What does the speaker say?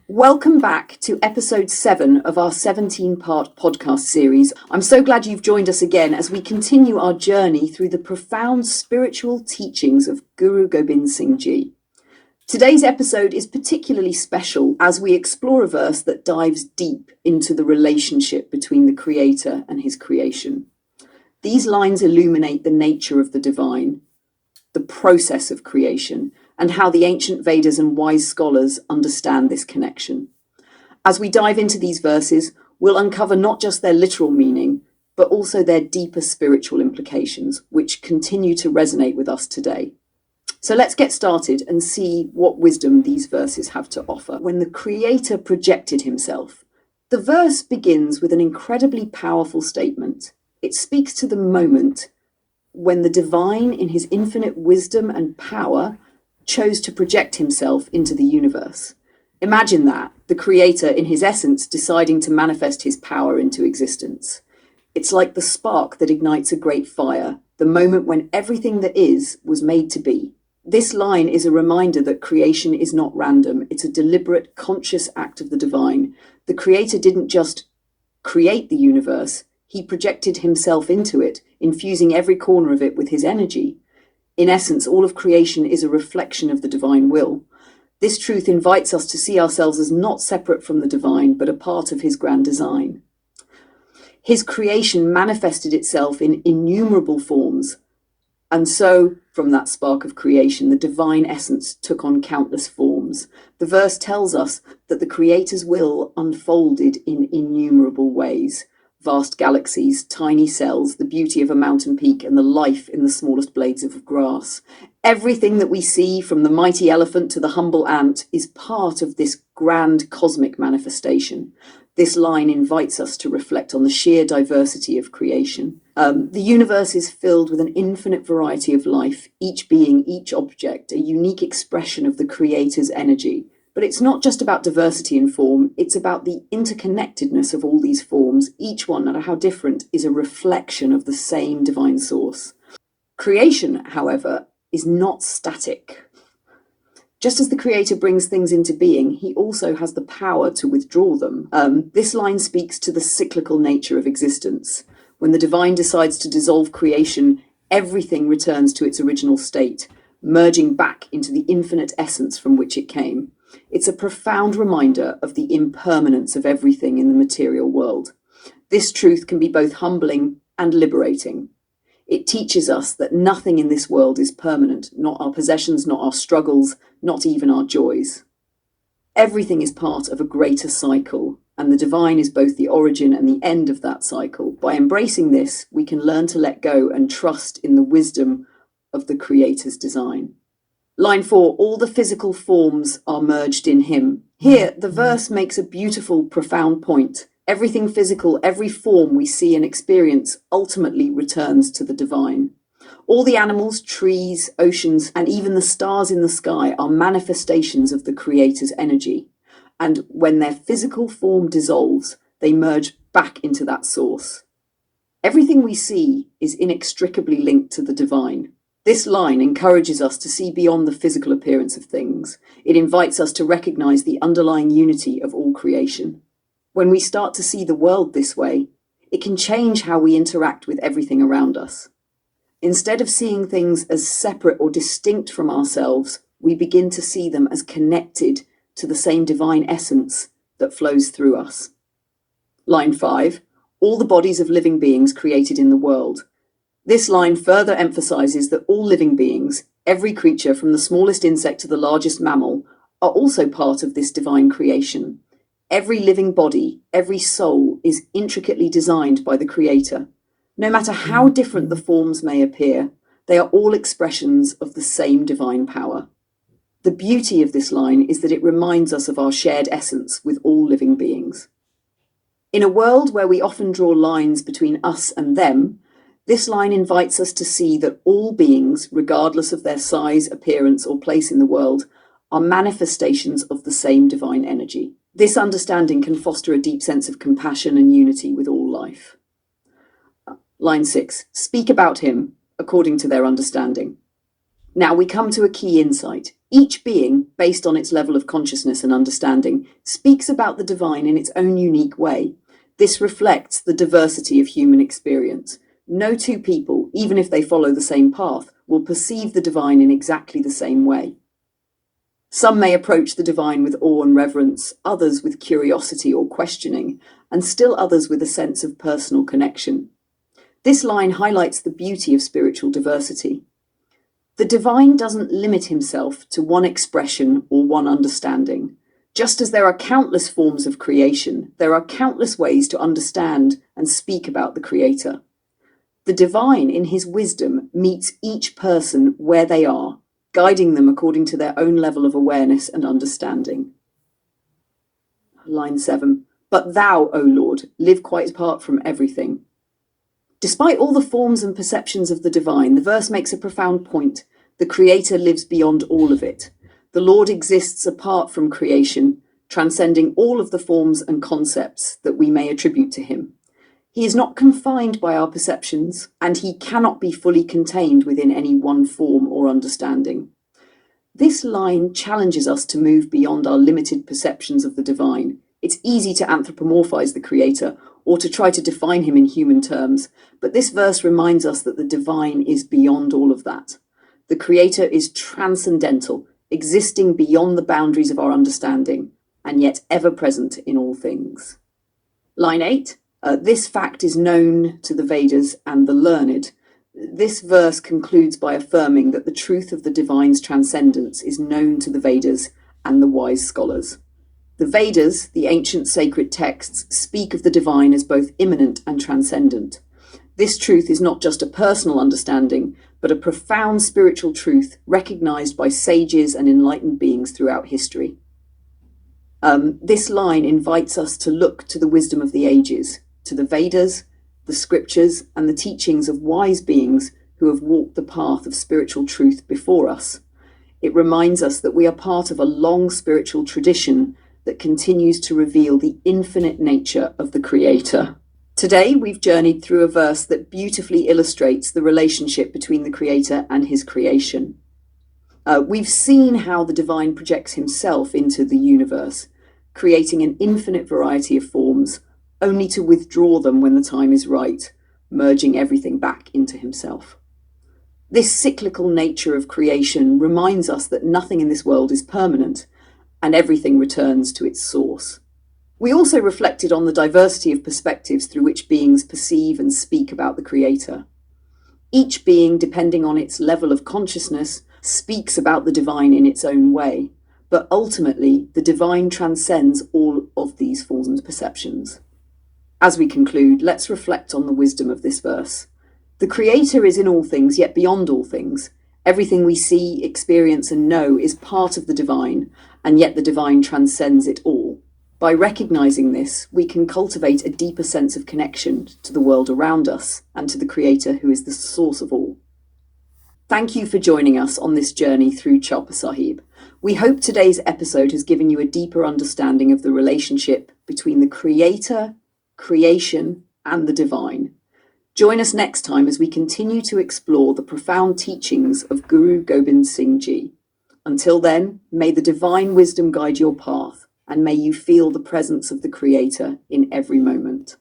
Welcome back to episode 7 of our 17-part podcast series. I'm so glad you've joined us again as we continue our journey through the profound spiritual teachings of Guru Gobind Singh Ji. Today's episode is particularly special as we explore a verse that dives deep into the relationship between the Creator and his creation. These lines illuminate the nature of the divine, the process of creation, and how the ancient Vedas and wise scholars understand this connection. As we dive into these verses, we'll uncover not just their literal meaning, but also their deeper spiritual implications, which continue to resonate with us today. So let's get started and see what wisdom these verses have to offer. When the Creator projected himself, the verse begins with an incredibly powerful statement. It speaks to the moment when the divine, in his infinite wisdom and power, chose to project himself into the universe. Imagine that, the Creator in his essence deciding to manifest his power into existence. It's like the spark that ignites a great fire, the moment when everything that is was made to be. This line is a reminder that creation is not random. It's a deliberate, conscious act of the divine. The Creator didn't just create the universe, he projected himself into it, infusing every corner of it with his energy. In essence, all of creation is a reflection of the divine will. This truth invites us to see ourselves as not separate from the divine, but a part of his grand design. His creation manifested itself in innumerable forms, and so, from that spark of creation, the divine essence took on countless forms. The verse tells us that the Creator's will unfolded in innumerable ways. Vast galaxies, tiny cells, the beauty of a mountain peak, and the life in the smallest blades of grass. Everything that we see, from the mighty elephant to the humble ant, is part of this grand cosmic manifestation. This line invites us to reflect on the sheer diversity of creation. The universe is filled with an infinite variety of life, each being, each object, a unique expression of the Creator's energy. But it's not just about diversity in form, it's about the interconnectedness of all these forms. Each one, no matter how different, is a reflection of the same divine source. Creation, however, is not static. Just as the Creator brings things into being, he also has the power to withdraw them. This line speaks to the cyclical nature of existence. When the divine decides to dissolve creation, everything returns to its original state, merging back into the infinite essence from which it came. It's a profound reminder of the impermanence of everything in the material world. This truth can be both humbling and liberating. It teaches us that nothing in this world is permanent, not our possessions, not our struggles, not even our joys. Everything is part of a greater cycle, and the divine is both the origin and the end of that cycle. By embracing this, we can learn to let go and trust in the wisdom of the Creator's design. Line 4, all the physical forms are merged in him. Here, the verse makes a beautiful, profound point. Everything physical, every form we see and experience ultimately returns to the divine. All the animals, trees, oceans, and even the stars in the sky are manifestations of the Creator's energy. And when their physical form dissolves, they merge back into that source. Everything we see is inextricably linked to the divine. This line encourages us to see beyond the physical appearance of things. It invites us to recognize the underlying unity of all creation. When we start to see the world this way, it can change how we interact with everything around us. Instead of seeing things as separate or distinct from ourselves, we begin to see them as connected to the same divine essence that flows through us. Line 5, all the bodies of living beings created in the world. This line further emphasizes that all living beings, every creature from the smallest insect to the largest mammal, are also part of this divine creation. Every living body, every soul is intricately designed by the Creator. No matter how different the forms may appear, they are all expressions of the same divine power. The beauty of this line is that it reminds us of our shared essence with all living beings. In a world where we often draw lines between us and them, this line invites us to see that all beings, regardless of their size, appearance, or place in the world, are manifestations of the same divine energy. This understanding can foster a deep sense of compassion and unity with all life. Line 6, speak about him according to their understanding. Now we come to a key insight. Each being, based on its level of consciousness and understanding, speaks about the divine in its own unique way. This reflects the diversity of human experience. No two people, even if they follow the same path, will perceive the divine in exactly the same way. Some may approach the divine with awe and reverence, others with curiosity or questioning, and still others with a sense of personal connection. This line highlights the beauty of spiritual diversity. The divine doesn't limit himself to one expression or one understanding. Just as there are countless forms of creation, there are countless ways to understand and speak about the Creator. The divine, in his wisdom, meets each person where they are, guiding them according to their own level of awareness and understanding. Line 7. But thou, O Lord, live quite apart from everything. Despite all the forms and perceptions of the divine, the verse makes a profound point. The Creator lives beyond all of it. The Lord exists apart from creation, transcending all of the forms and concepts that we may attribute to him. He is not confined by our perceptions, and he cannot be fully contained within any one form or understanding. This line challenges us to move beyond our limited perceptions of the divine. It's easy to anthropomorphize the Creator or to try to define him in human terms, but this verse reminds us that the divine is beyond all of that. The Creator is transcendental, existing beyond the boundaries of our understanding, and yet ever present in all things. Line 8. This fact is known to the Vedas and the learned. This verse concludes by affirming that the truth of the divine's transcendence is known to the Vedas and the wise scholars. The Vedas, the ancient sacred texts, speak of the divine as both immanent and transcendent. This truth is not just a personal understanding, but a profound spiritual truth recognized by sages and enlightened beings throughout history. This line invites us to look to the wisdom of the ages, to the Vedas, the scriptures, and the teachings of wise beings who have walked the path of spiritual truth before us. It reminds us that we are part of a long spiritual tradition that continues to reveal the infinite nature of the Creator. Today, we've journeyed through a verse that beautifully illustrates the relationship between the Creator and his creation. We've seen how the divine projects himself into the universe, creating an infinite variety of forms, only to withdraw them when the time is right, merging everything back into himself. This cyclical nature of creation reminds us that nothing in this world is permanent, and everything returns to its source. We also reflected on the diversity of perspectives through which beings perceive and speak about the Creator. Each being, depending on its level of consciousness, speaks about the divine in its own way, but ultimately the divine transcends all of these forms and perceptions. As we conclude, let's reflect on the wisdom of this verse. The Creator is in all things, yet beyond all things. Everything we see, experience, and know is part of the divine, and yet the divine transcends it all. By recognizing this, we can cultivate a deeper sense of connection to the world around us and to the Creator who is the source of all. Thank you for joining us on this journey through Chaupi Sahib. We hope today's episode has given you a deeper understanding of the relationship between the Creator, creation, and the divine. Join us next time as we continue to explore the profound teachings of Guru Gobind Singh Ji. Until then, may the divine wisdom guide your path, and may you feel the presence of the Creator in every moment.